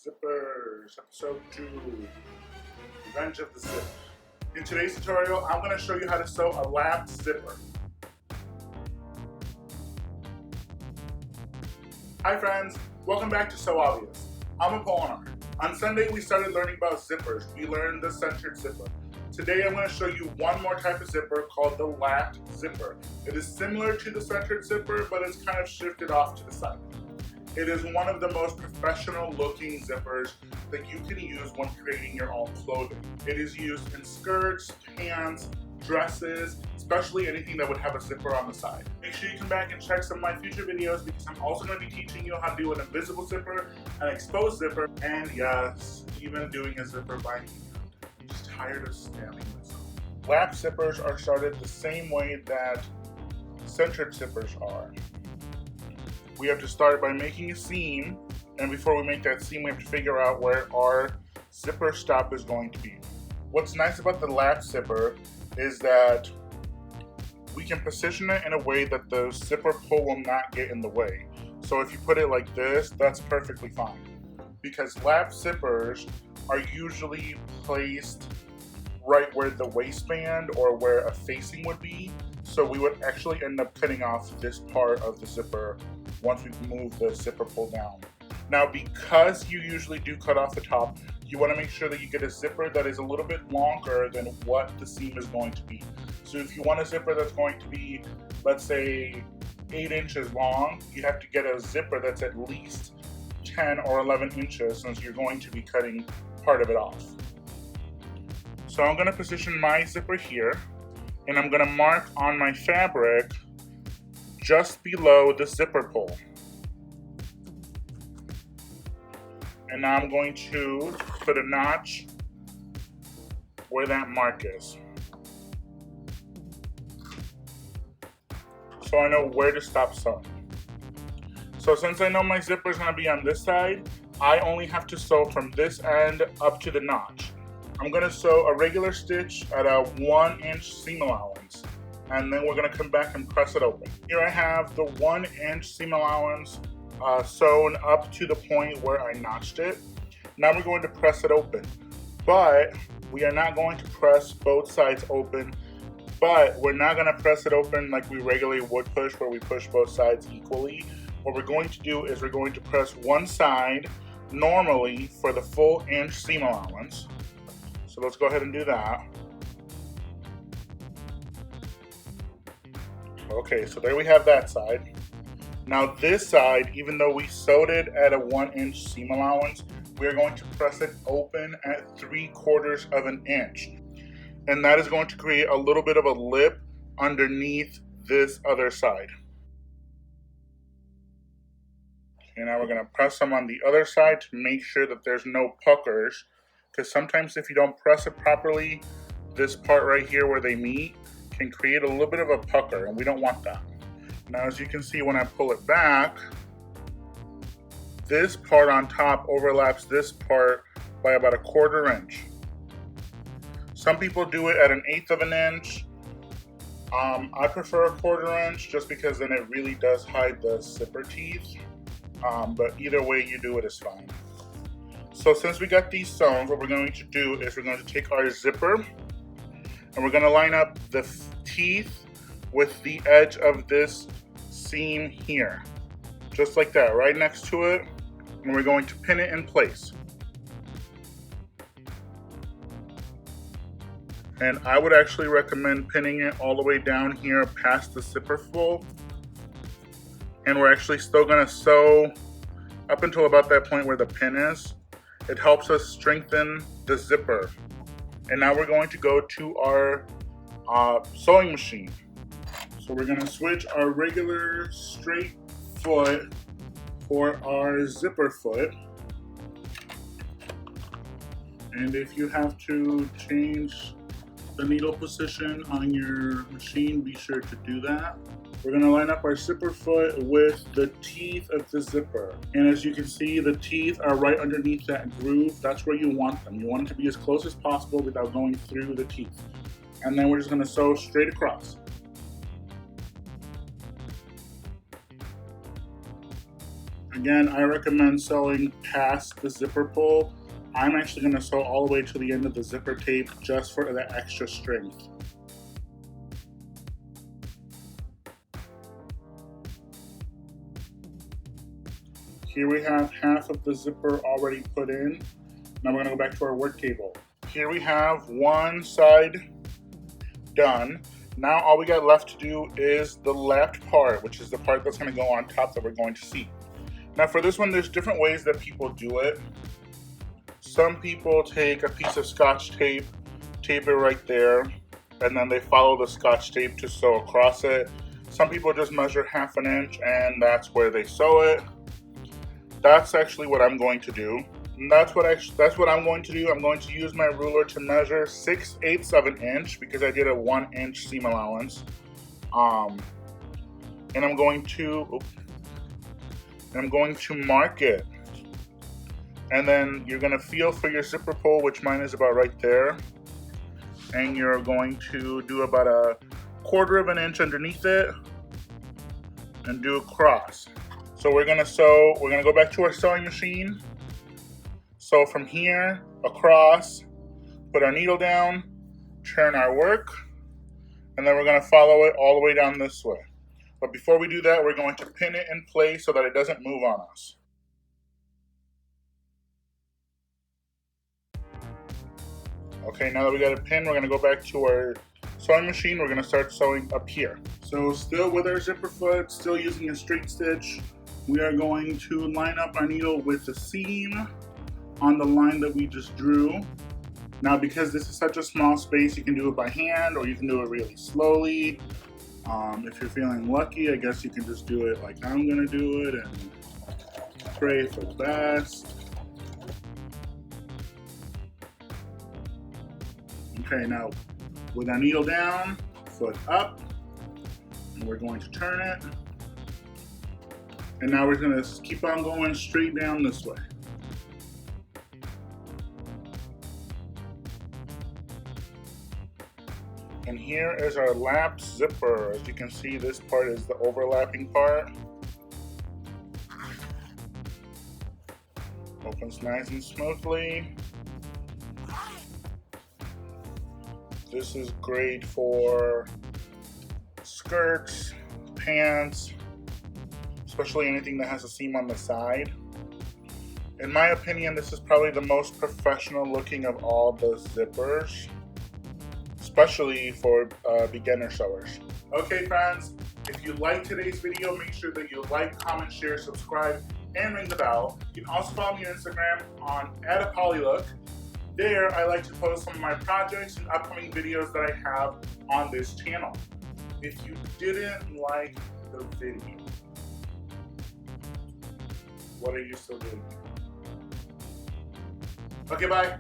Zippers, episode 2, Revenge of the Zip. In today's tutorial, I'm going to show you how to sew a lap zipper. Hi friends, welcome back to So Obvious. I'm Apollinar. On Sunday we started learning about zippers. We learned the centered zipper. Today I'm going to show you one more type of zipper called the lapped zipper. It is similar to the centered zipper, but it's kind of shifted off to the side. It is one of the most professional looking zippers that you can use when creating your own clothing. It is used in skirts, pants, dresses, especially anything that would have a zipper on the side. Make sure you come back and check some of my future videos because I'm also going to be teaching you how to do an invisible zipper, an exposed zipper, and yes, even doing a zipper by hand. I'm just tired of stabbing myself. Lap zippers are started the same way that centered zippers are. We have to start by making a seam, and before we make that seam we have to figure out where our zipper stop is going to be. What's nice about the lap zipper is that we can position it in a way that the zipper pull will not get in the way. So if you put it like this, that's perfectly fine. Because lap zippers are usually placed right where the waistband or where a facing would be. So we would actually end up cutting off this part of the zipper once we move the zipper pull down. Now, because you usually do cut off the top, you want to make sure that you get a zipper that is a little bit longer than what the seam is going to be. So if you want a zipper that's going to be, let's say, 8 inches long, you have to get a zipper that's at least 10 or 11 inches since you're going to be cutting part of it off. So I'm going to position my zipper here, and I'm going to mark on my fabric just below the zipper pull. And now I'm going to put a notch where that mark is, so I know where to stop sewing. So since I know my zipper is going to be on this side, I only have to sew from this end up to the notch. I'm going to sew a regular stitch at a 1-inch seam allowance, and then we're going to come back and press it open. Here I have the 1-inch seam allowance sewn up to the point where I notched it. Now we're going to press it open, but we are not going to press both sides open, but we're not going to press it open like we regularly would push, where we push both sides equally. What we're going to do is we're going to press one side normally for the full inch seam allowance. So let's go ahead and do that. Okay, so there we have that side. Now this side, even though we sewed it at a 1-inch seam allowance, we're going to press it open at 3/4 of an inch. And that is going to create a little bit of a lip underneath this other side. And now we're going to press them on the other side to make sure that there's no puckers, because sometimes if you don't press it properly, this part right here where they meet can create a little bit of a pucker, and we don't want that. Now as you can see, when I pull it back, this part on top overlaps this part by about 1/4 inch. Some people do it at 1/8 of an inch. I prefer 1/4 inch just because then it really does hide the zipper teeth. But either way you do it is fine. So since we got these sewn, what we're going to do is we're going to take our zipper and we're going to line up the teeth with the edge of this seam here. Just like that, right next to it. And we're going to pin it in place. And I would actually recommend pinning it all the way down here past the zipper full. And we're actually still going to sew up until about that point where the pin is. It helps us strengthen the zipper. And now we're going to go to our sewing machine. So we're going to switch our regular straight foot for our zipper foot. And if you have to change the needle position on your machine, be sure to do that. We're going to line up our zipper foot with the teeth of the zipper. And as you can see, the teeth are right underneath that groove. That's where you want them. You want them to be as close as possible without going through the teeth. And then we're just going to sew straight across. Again, I recommend sewing past the zipper pull. I'm actually going to sew all the way to the end of the zipper tape just for the extra strength. Here we have half of the zipper already put in. Now we're going to go back to our work table. Here we have one side done. Now all we got left to do is the left part, which is the part that's going to go on top that we're going to see. Now for this one, there's different ways that people do it. Some people take a piece of Scotch tape, tape it right there, and then they follow the Scotch tape to sew across it. Some people just measure 1/2 inch and that's where they sew it. That's actually what I'm going to do. And that's what I'm going to do. I'm going to use my ruler to measure 6/8 of an inch because I did a 1 inch seam allowance. And I'm going to mark it. And then you're gonna feel for your zipper pull, which mine is about right there. And you're going to do about a 1/4 of an inch underneath it and do a cross. So we're gonna go back to our sewing machine. Sew from here, across, put our needle down, turn our work, and then we're gonna follow it all the way down this way. But before we do that, we're going to pin it in place so that it doesn't move on us. Okay, now that we got a pin, we're gonna go back to our sewing machine. We're gonna start sewing up here. So still with our zipper foot, still using a straight stitch, we are going to line up our needle with the seam on the line that we just drew. Now because this is such a small space, you can do it by hand or you can do it really slowly. If you're feeling lucky, I guess you can just do it like I'm gonna do it and pray for the best. Okay, now with our needle down, foot up, and we're going to turn it. And now we're gonna keep on going straight down this way. And here is our lapped zipper. As you can see, this part is the overlapping part. Opens nice and smoothly. This is great for skirts, pants, especially anything that has a seam on the side. In my opinion, this is probably the most professional looking of all the zippers, especially for beginner sewers. Okay friends, if you liked today's video, make sure that you like, comment, share, subscribe, and ring the bell. You can also follow me on Instagram on @apollylook. There, I like to post some of my projects and upcoming videos that I have on this channel. If you didn't like the video, what are you still doing? Okay, bye.